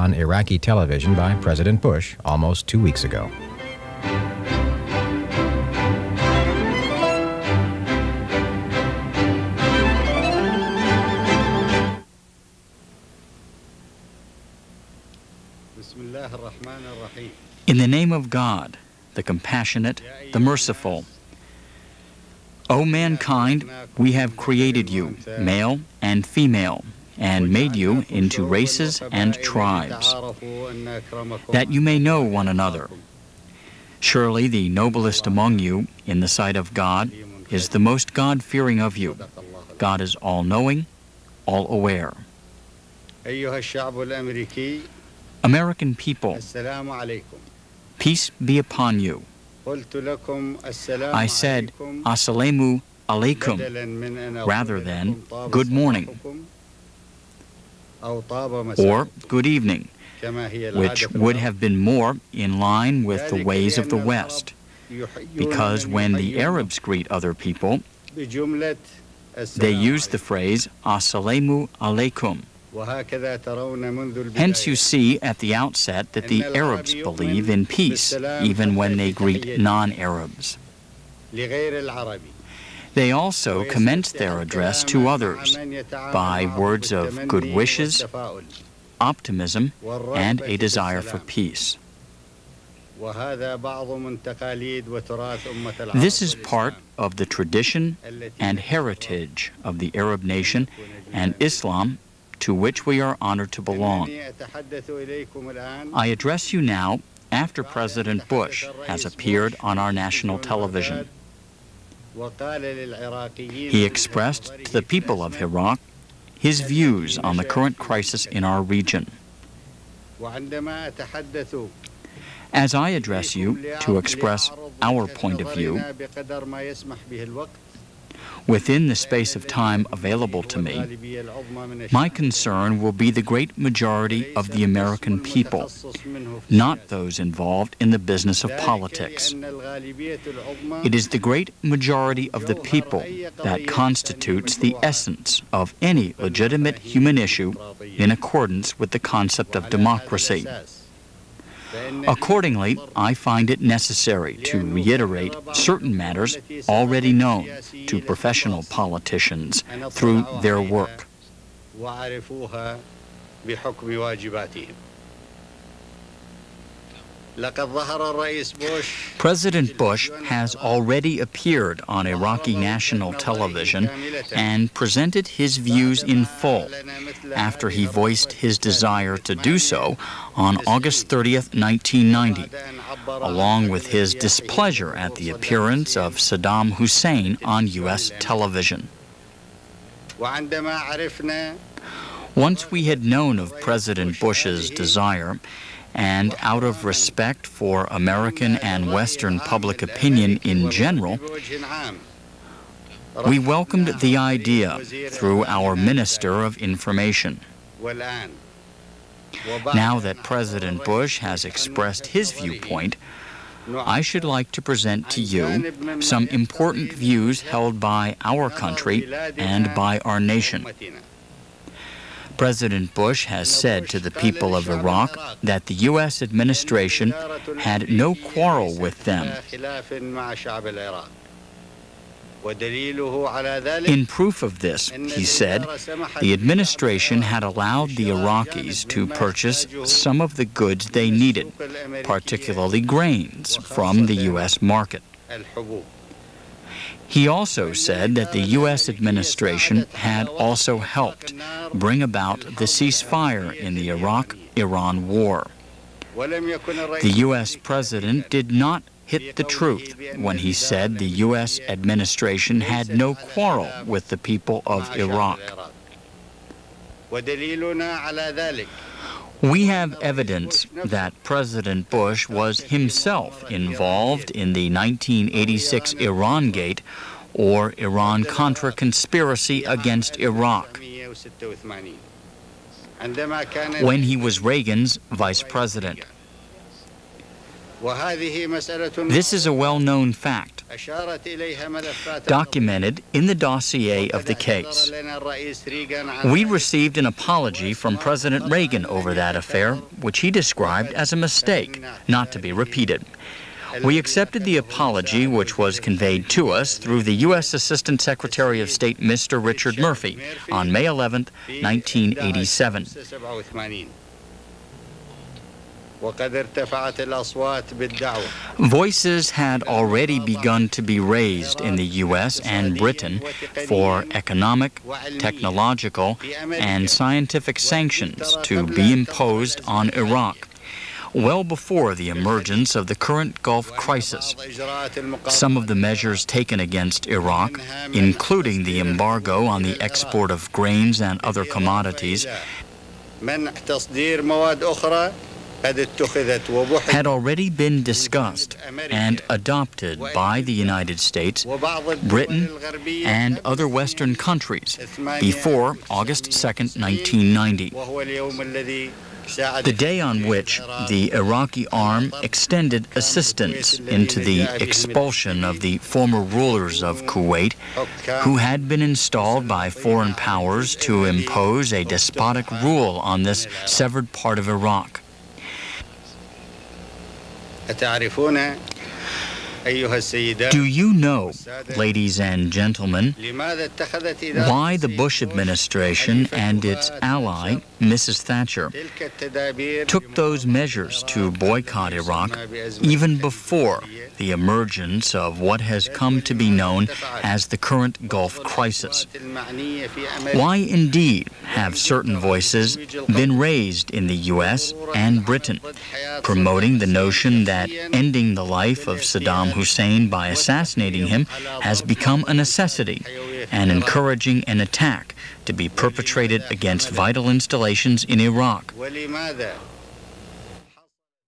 on Iraqi television by President Bush almost 2 weeks ago. In the name of God, the compassionate, the merciful. O mankind, we have created you, male and female, and made you into races and tribes, that you may know one another. Surely the noblest among you, in the sight of God, is the most God-fearing of you. God is all-knowing, all-aware. American people, peace be upon you. I said, Assalamu alaikum, rather than good morning, or good evening, which would have been more in line with the ways of the West, because when the Arabs greet other people, they use the phrase Assalamu alaikum. Hence you see at the outset that the Arabs believe in peace, even when they greet non-Arabs. They also commence their address to others by words of good wishes, optimism, and a desire for peace. This is part of the tradition and heritage of the Arab nation and Islam, to which we are honored to belong. I address you now after President Bush has appeared on our national television. He expressed to the people of Iraq his views on the current crisis in our region. As I address you to express our point of view, within the space of time available to me, my concern will be the great majority of the American people, not those involved in the business of politics. It is the great majority of the people that constitutes the essence of any legitimate human issue in accordance with the concept of democracy. Accordingly, I find it necessary to reiterate certain matters already known to professional politicians through their work. President Bush has already appeared on Iraqi national television and presented his views in full after he voiced his desire to do so on August 30th, 1990, along with his displeasure at the appearance of Saddam Hussein on U.S. television. Once we had known of President Bush's desire, and out of respect for American and Western public opinion in general, we welcomed the idea through our Minister of Information. Now that President Bush has expressed his viewpoint, I should like to present to you some important views held by our country and by our nation. President Bush has said to the people of Iraq that the U.S. administration had no quarrel with them. In proof of this, he said, the administration had allowed the Iraqis to purchase some of the goods they needed, particularly grains, from the U.S. market. He also said that the U.S. administration had also helped bring about the ceasefire in the Iraq-Iran war. The U.S. president did not hit the truth when he said the U.S. administration had no quarrel with the people of Iraq. We have evidence that President Bush was himself involved in the 1986 Iran-gate or Iran-Contra conspiracy against Iraq, when he was Reagan's vice president. This is a well-known fact, documented in the dossier of the case. We received an apology from President Reagan over that affair, which he described as a mistake, not to be repeated. We accepted the apology, which was conveyed to us through the U.S. Assistant Secretary of State, Mr. Richard Murphy, on May 11, 1987. Voices had already begun to be raised in the U.S. and Britain for economic, technological, and scientific sanctions to be imposed on Iraq, well before the emergence of the current Gulf crisis. Some of the measures taken against Iraq, including the embargo on the export of grains and other commodities, had already been discussed and adopted by the United States, Britain, and other Western countries before August 2, 1990. The day on which the Iraqi arm extended assistance into the expulsion of the former rulers of Kuwait, who had been installed by foreign powers to impose a despotic rule on this severed part of Iraq. Do you know, ladies and gentlemen, why the Bush administration and its ally, Mrs. Thatcher, took those measures to boycott Iraq even before the emergence of what has come to be known as the current Gulf crisis? Why indeed have certain voices been raised in the U.S. and Britain, promoting the notion that ending the life of Saddam Hussein by assassinating him has become a necessity, and encouraging an attack to be perpetrated against vital installations in Iraq?